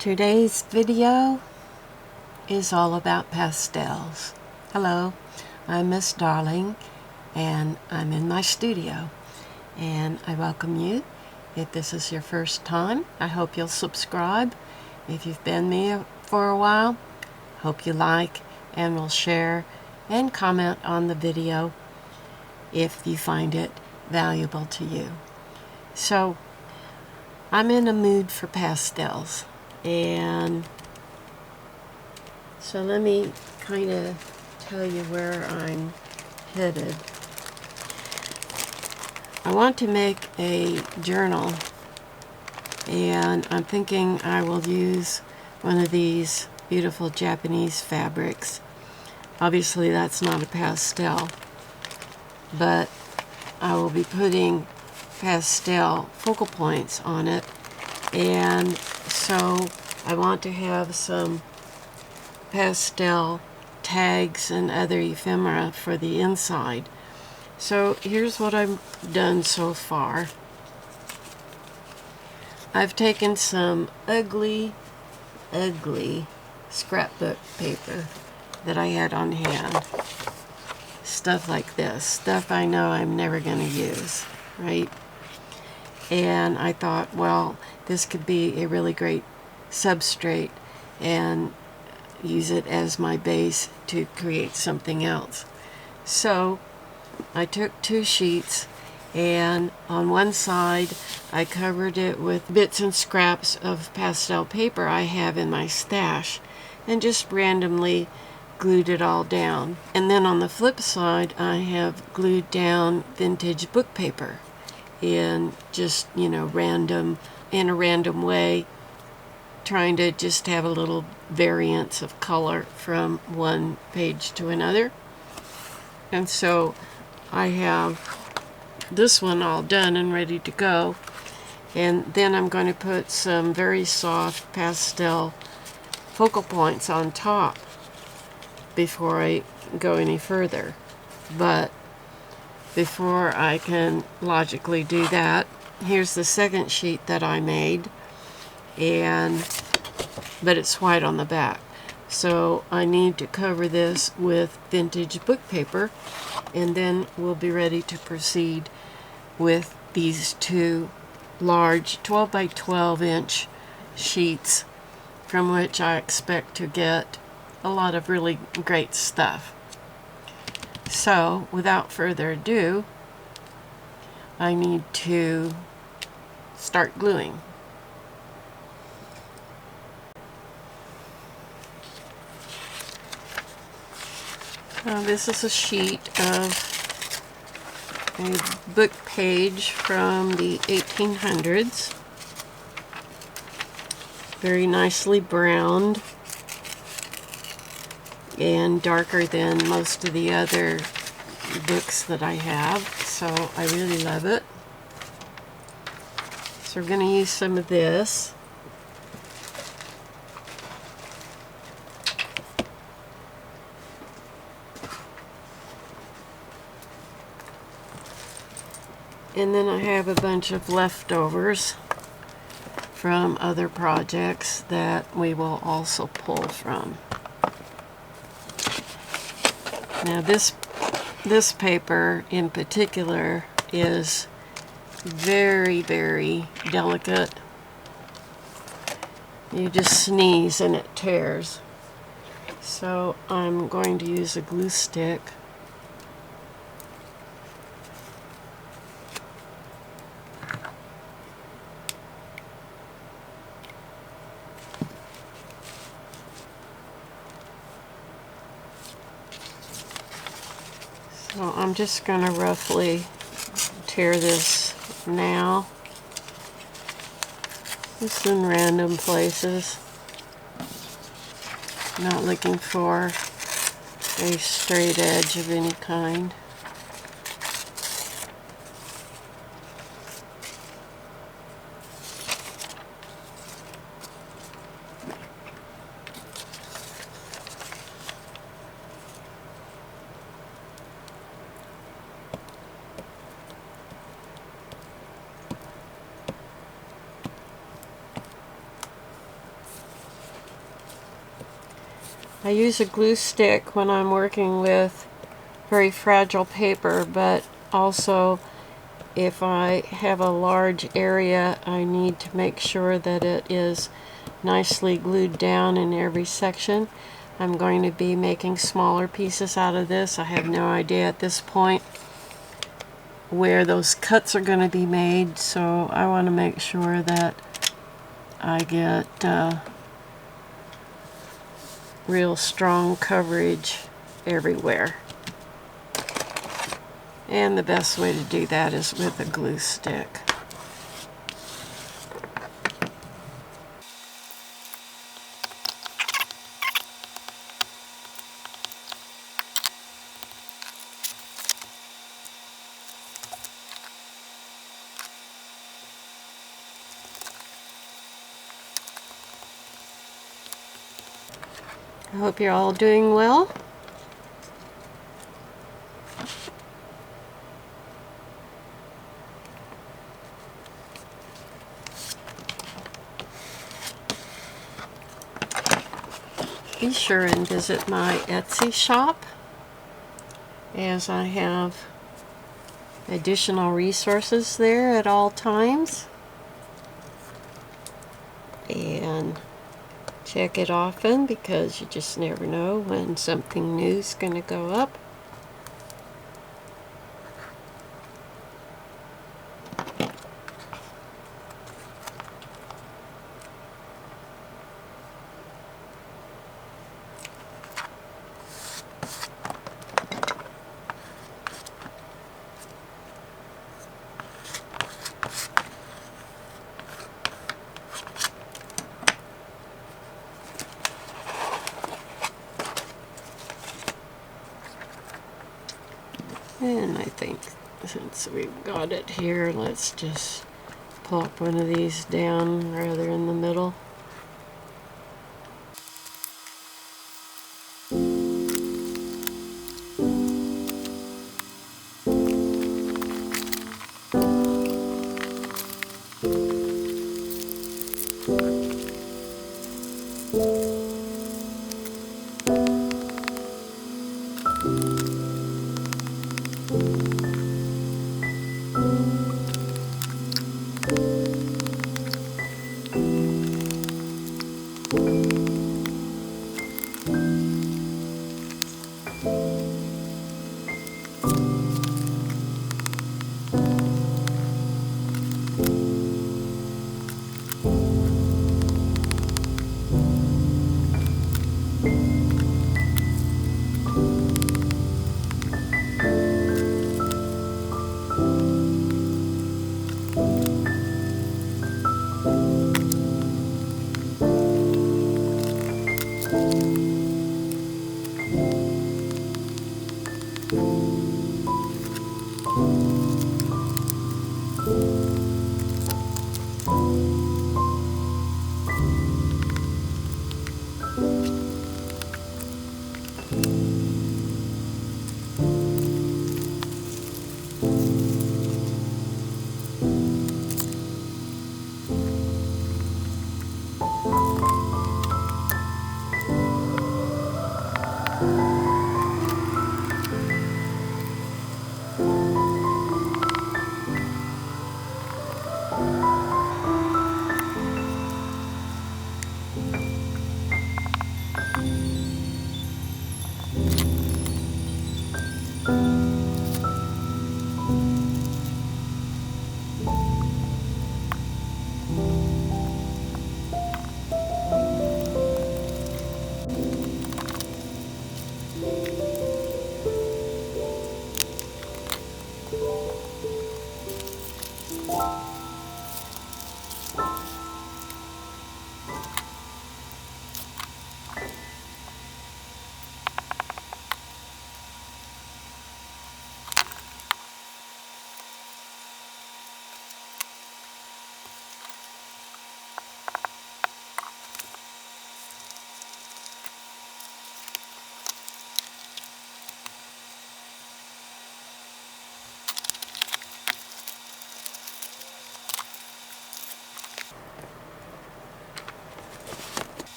Today's video is all about pastels. Hello, I'm Miss Darling and I'm in my studio, and I welcome you. If this is your first time, I hope you'll subscribe. If you've been me for a while, hope you like and will share and comment on the video if you find it valuable to you. So I'm in a mood for pastels, and so let me kind of tell you where I'm headed. I want to make a journal, and I'm thinking I will use one of these beautiful Japanese fabrics. Obviously that's not a pastel, but I will be putting pastel focal points on it, and so I want to have some pastel tags and other ephemera for the inside. So here's what I've done so far. I've taken some ugly scrapbook paper that I had on hand. Stuff like this. Stuff I know I'm never going to use, right? And I thought, well, this could be a really great substrate and use it as my base to create something else. So I took 2 sheets, and on one side I covered it with bits and scraps of pastel paper I have in my stash and just randomly glued it all down. And then on the flip side I have glued down vintage book paper in just, in a random way, trying to just have a little variance of color from one page to another. And so I have this one all done and ready to go, and then I'm going to put some very soft pastel focal points on top before I go any further. But before I can logically do that, here's the second sheet that I made, but it's white on the back. So I need to cover this with vintage book paper, and then we'll be ready to proceed with these 2 large 12 by 12 inch sheets, from which I expect to get a lot of really great stuff. So without further ado, I need to start gluing. This is a sheet of a book page from the 1800s, very nicely browned and darker than most of the other books that I have, so I really love it. So we're going to use some of this. And then I have a bunch of leftovers from other projects that we will also pull from. Now this paper in particular is very, very delicate. You just sneeze and it tears. So I'm going to use a glue stick. So I'm just going to roughly tear this now, just in random places. Not looking for a straight edge of any kind. I use a glue stick when I'm working with very fragile paper, but also if I have a large area, I need to make sure that it is nicely glued down in every section. I'm going to be making smaller pieces out of this. I have no idea at this point where those cuts are going to be made, so I want to make sure that I get real strong coverage everywhere. And the best way to do that is with a glue stick. I hope you're all doing well. Be sure and visit my Etsy shop, as I have additional resources there at all times. And check it often, because you just never know when something new is going to go up. And I think since we've got it here, let's just plop one of these down rather in the middle.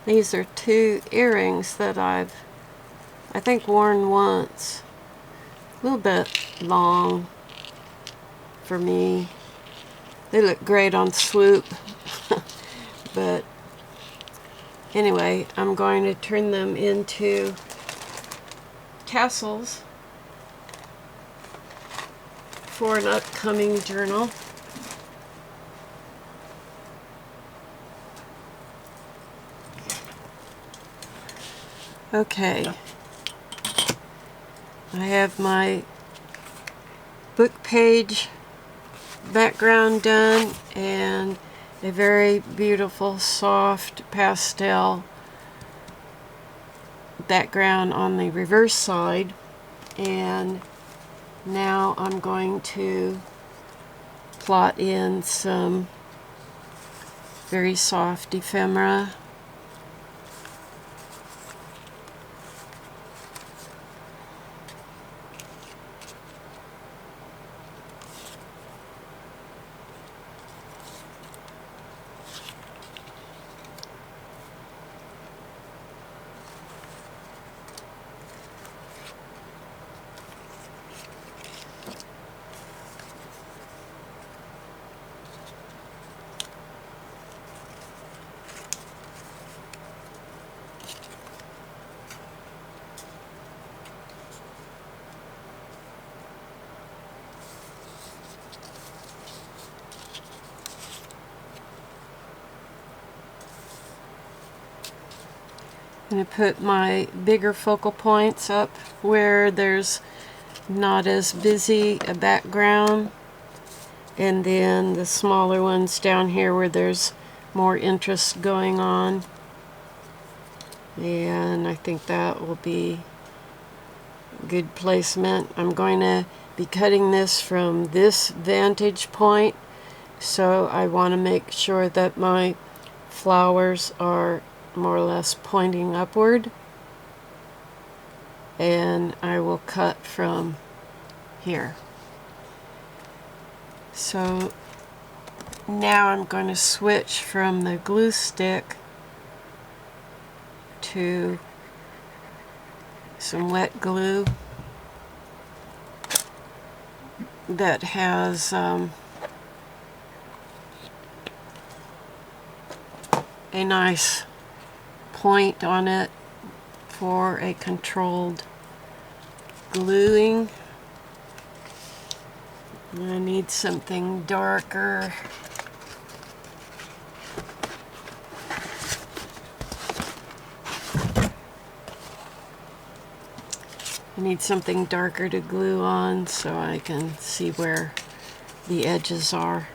These are two earrings that I think worn once. A little bit long for me. They look great on swoop. But anyway, I'm going to turn them into tassels for an upcoming journal. Okay, I have my book page background done and a very beautiful soft pastel background on the reverse side, and now I'm going to plot in some very soft ephemera. I'm going to put my bigger focal points up where there's not as busy a background, and then the smaller ones down here where there's more interest going on. And I think that will be good placement. I'm going to be cutting this from this vantage point, so I want to make sure that my flowers are more or less pointing upward, and I will cut from here. So now I'm going to switch from the glue stick to some wet glue that has a nice point on it for a controlled gluing. I need something darker. I need something darker to glue on so I can see where the edges are.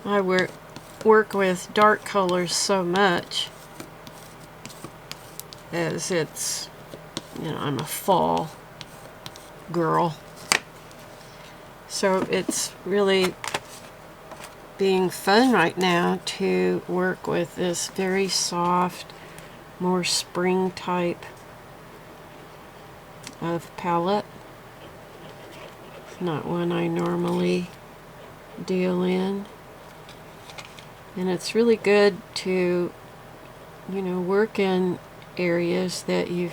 I work with dark colors so much, as it's, you know, I'm a fall girl. So it's really being fun right now to work with this very soft, more spring type of palette. Not one I normally deal in. And it's really good to, you know, work in areas that you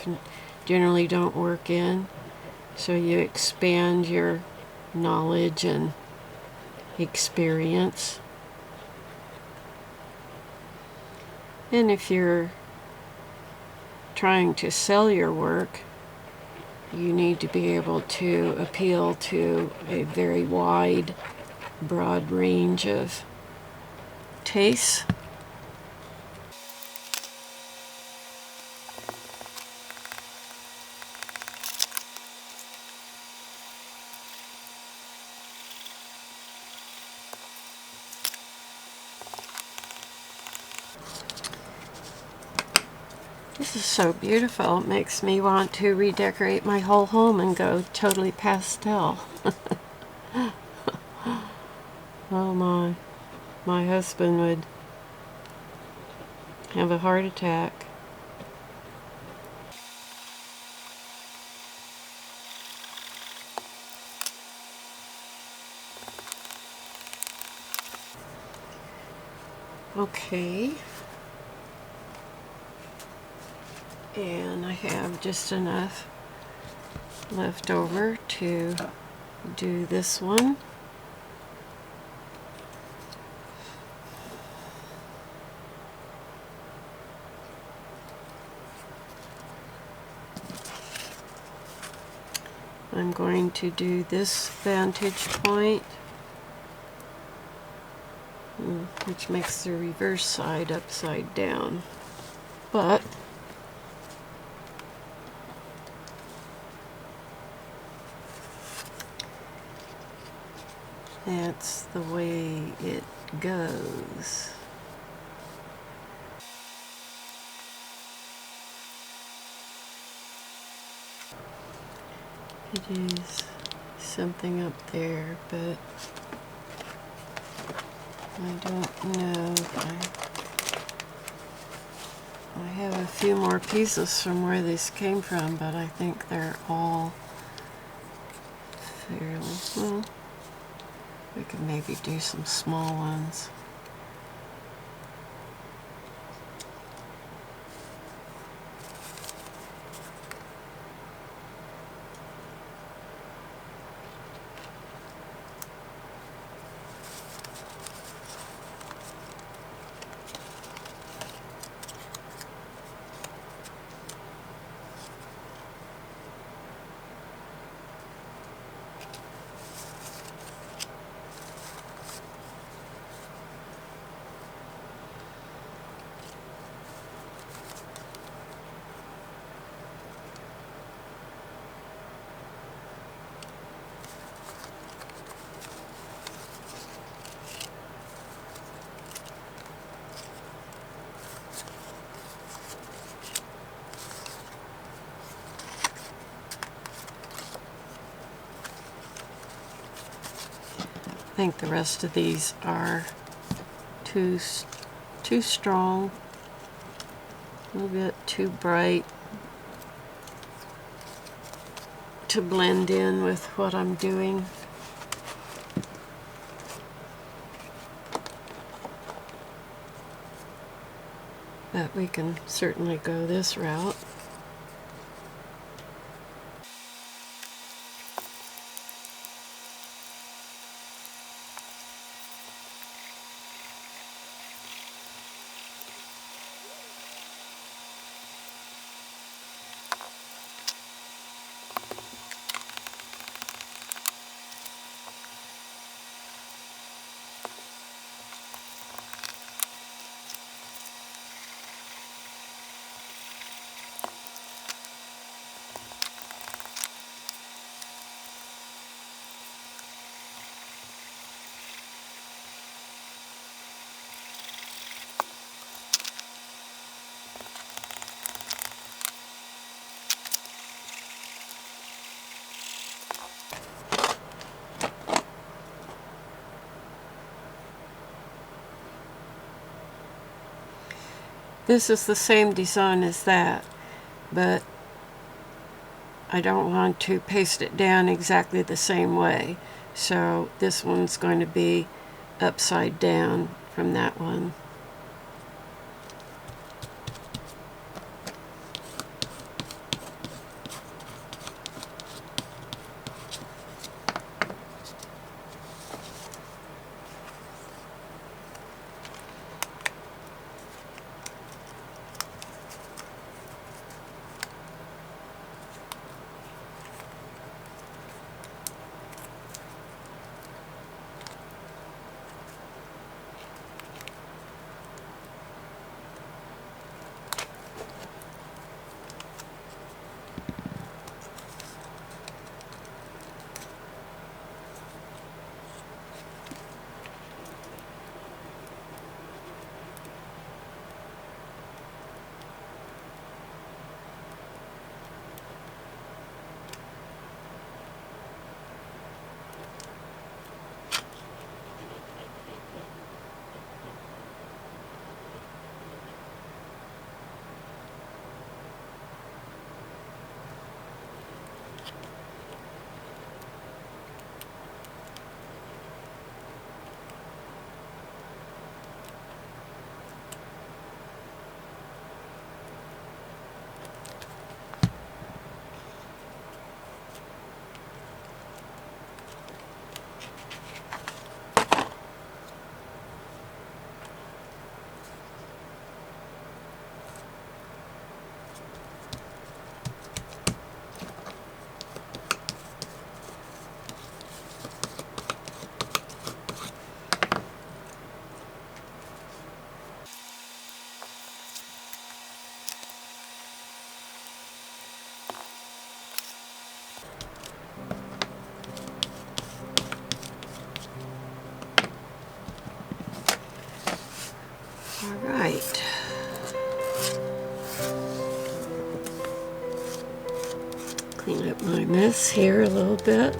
generally don't work in, so you expand your knowledge and experience. And if you're trying to sell your work, you need to be able to appeal to a very wide, broad range of tastes. This is so beautiful. It makes me want to redecorate my whole home and go totally pastel. Oh my husband would have a heart attack. Okay. And I have just enough left over to do this one. I'm going to do this vantage point, which makes the reverse side upside down. But that's the way it goes. It is something up there, but I don't know I have a few more pieces from where this came from, but I think they're all fairly, well, we could maybe do some small ones. I think the rest of these are too strong, a little bit too bright to blend in with what I'm doing. But we can certainly go this route. This is the same design as that, but I don't want to paste it down exactly the same way. So this one's going to be upside down from that one. Clean up my mess here a little bit.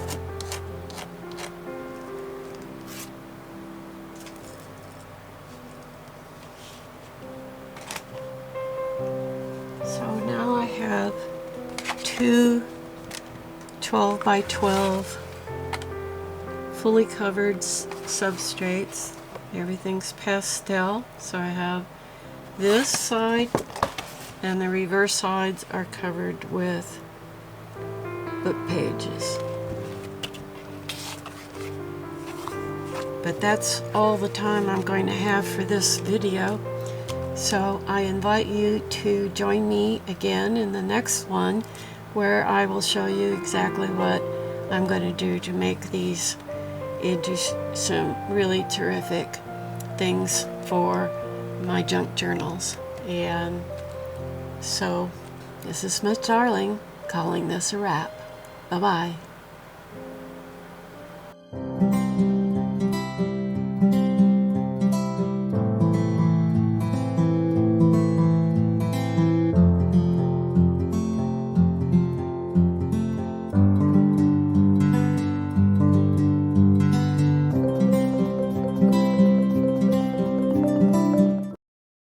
So now I have two 12 by 12 fully covered substrates. Everything's pastel, so I have this side and the reverse sides are covered with book pages. But that's all the time I'm going to have for this video. So I invite you to join me again in the next one, where I will show you exactly what I'm going to do to make these into some really terrific things for my junk journals. And so this is Miss Darling calling this a wrap. Bye-bye.